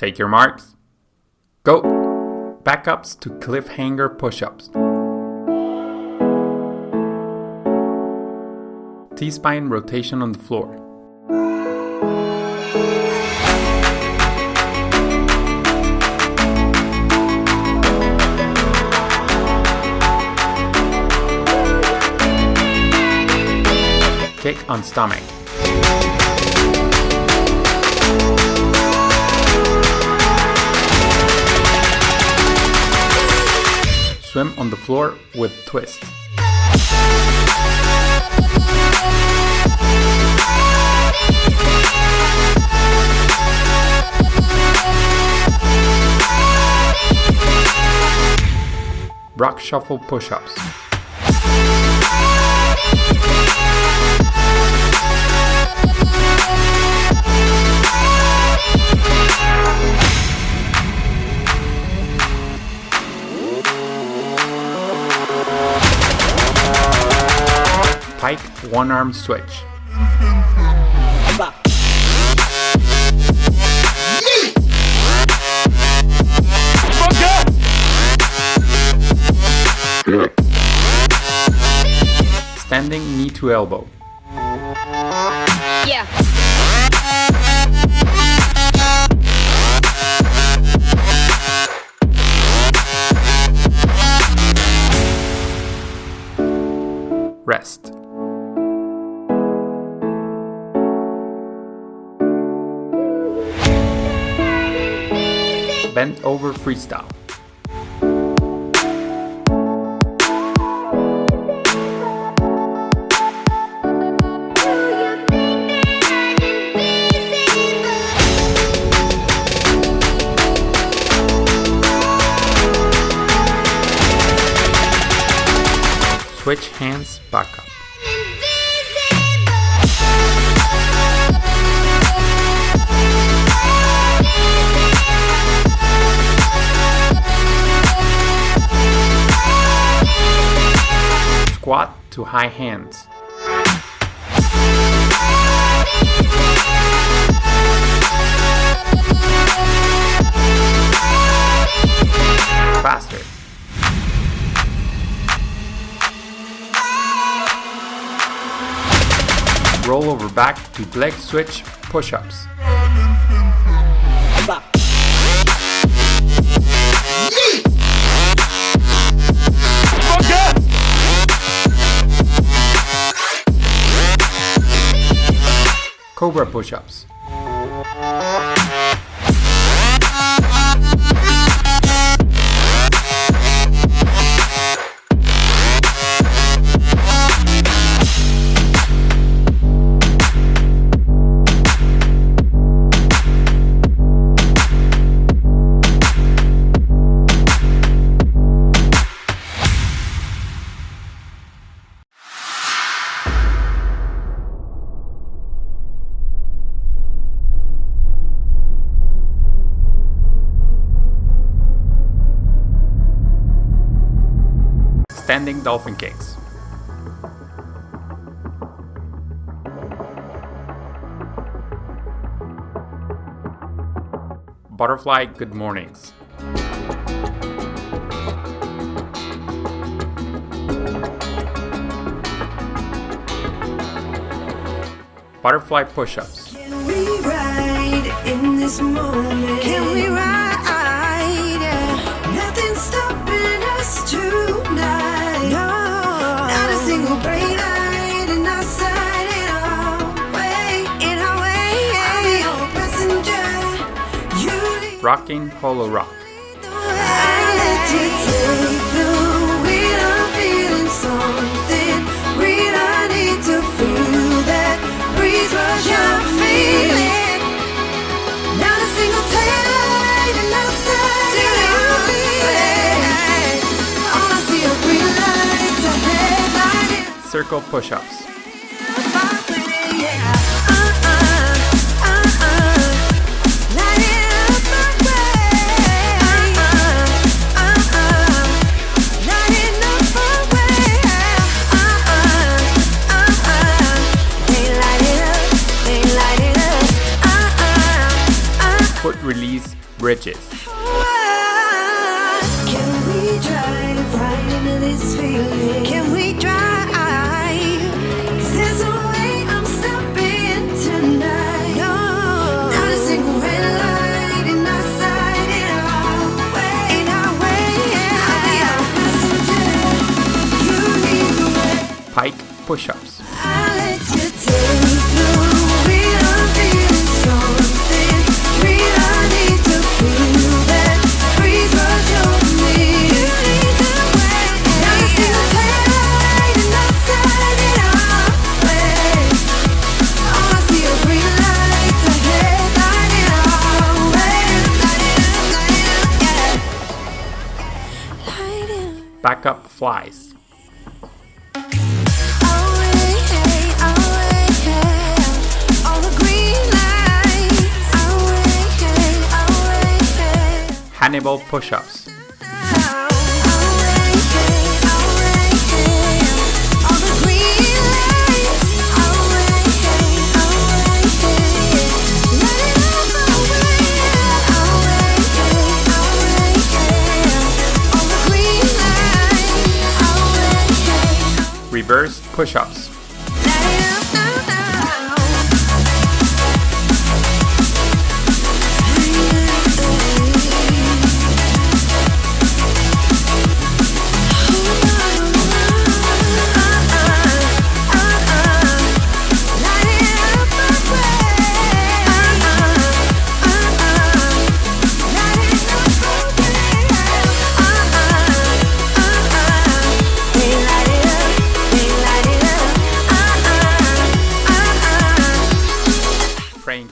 Take your marks. Go! Backups to cliffhanger push-ups. T-spine rotation on the floor. Kick on stomach. Swim on the floor with twist. Rock shuffle push-ups. Pike one-arm switch. Standing knee to elbow. Yeah. Rest. Bent over freestyle. Switch hands back up. Squat to high hands. Faster. Roll over back to leg switch push-ups. Cobra push-ups. Standing dolphin kicks. Butterfly good mornings. Butterfly push-ups. Can we ride in this moment? Can we ride? Nothing's stopping us tonight. No, not a single bright light in our sight in our way, in our way. I'll be your passenger. You lead Rocking hollow rock. I let you take the wheel. I'm feeling something real. I need to feel that breeze rush. I'm feeling not a single taillight and outside. Do you feel it? All I see are green lights ahead, lighting Circle push-ups. up my way. Yeah. Lighting up my way. Lighting up my way. They light it up. They light it up. Foot release bridges. Can we drive right into this feeling? Can we drive? 'Cause there's a way I'm stepping tonight. No, not a single red light in our sight, in our way, in our way. I'll be our passenger. You lead the way. Pike push-ups. I'll let you take me through. We are feeling something. We all need to feel that breeze rush over me. You lead the way. Now you see the tide and outside in our way. All I see are green lights ahead, lighting our way. Lighting up, yeah. Lighting Backup flies. Hannibal push-ups. Reverse push-ups. Praying.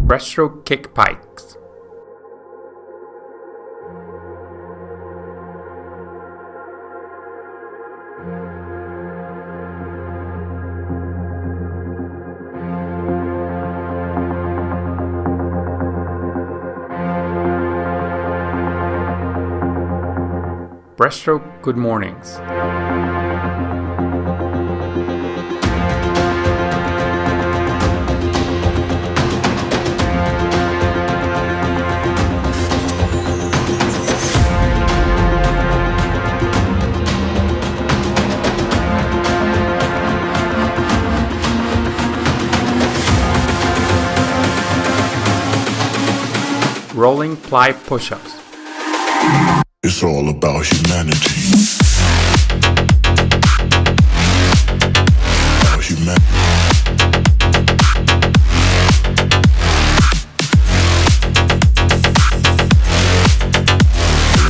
Breaststroke kick pikes. Breaststroke good mornings. Rolling ply push-ups. It's all about humanity. About humanity.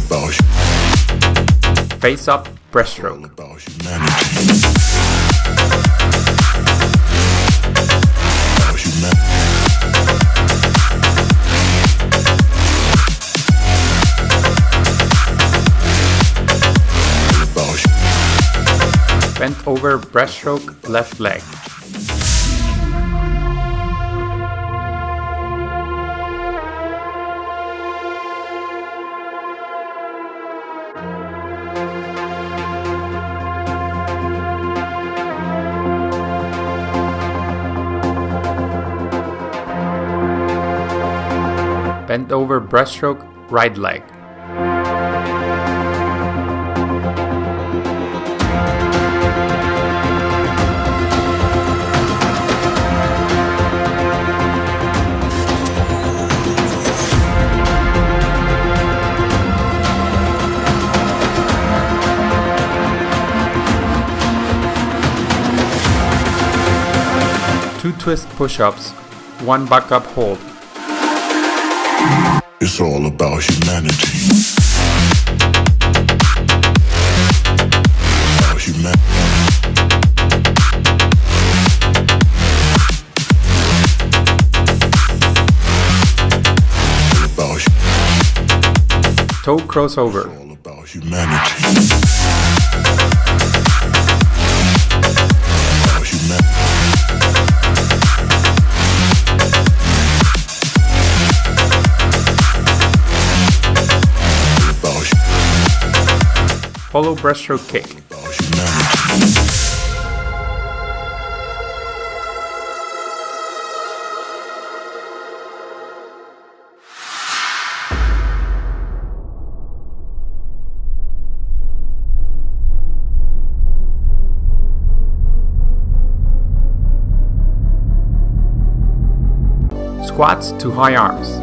About Face up all breaststroke. about humanity. About humanity. Bent over breaststroke left leg. Bent over breaststroke right leg. Two twist push-ups, one back up hold. It's all about humanity. About humanity. About Toe crossover. all about humanity. About humanity. About Follow Breaststroke Kick. About humanity. Squats to high arms.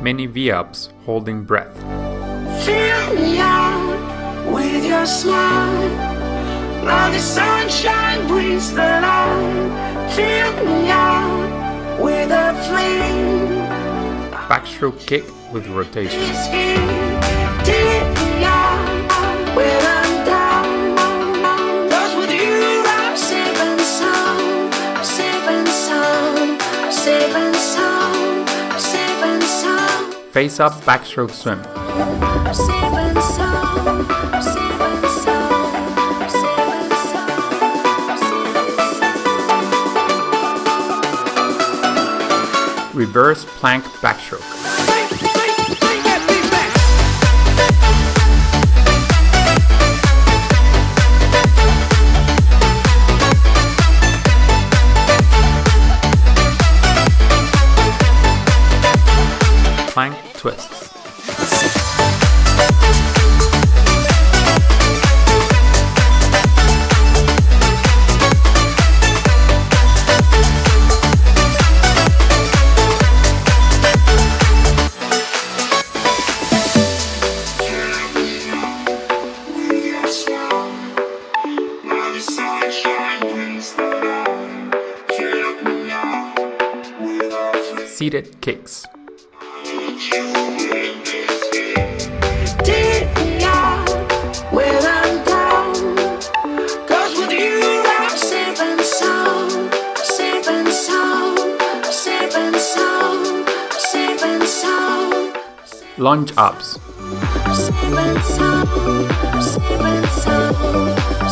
Mini V-ups holding breath. Fill me out with your smile. Now the sunshine brings the light. Fill me out with a flame. Backstroke kick with rotation. Take me out when I'm down. 'Cause with you I'm safe and sound. Safe and sound. Safe and sound. Safe and sound. Face up backstroke swim. Safe and sound. Safe and sound. Safe and sound. Reverse plank backstroke. Plank twists. Seated kicks. Take me out when I'm down. 'Cause with you I'm safe and sound. Safe and sound. Safe and sound. Safe and sound. Lunge ups. Safe and sound. Safe and sound.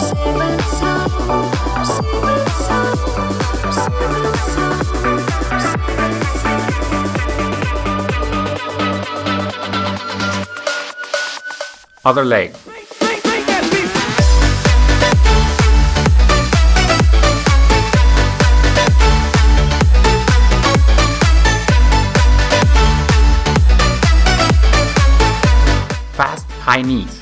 Safe and sound. Safe and sound. Safe and sound. Other leg. Fast high knees.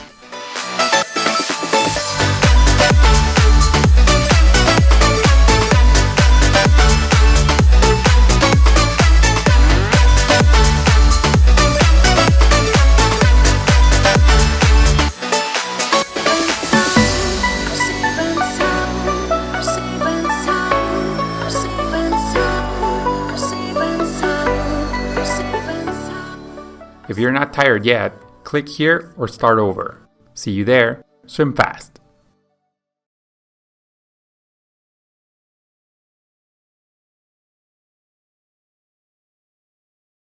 If you're not tired yet, click here or start over. See you there. Swim fast.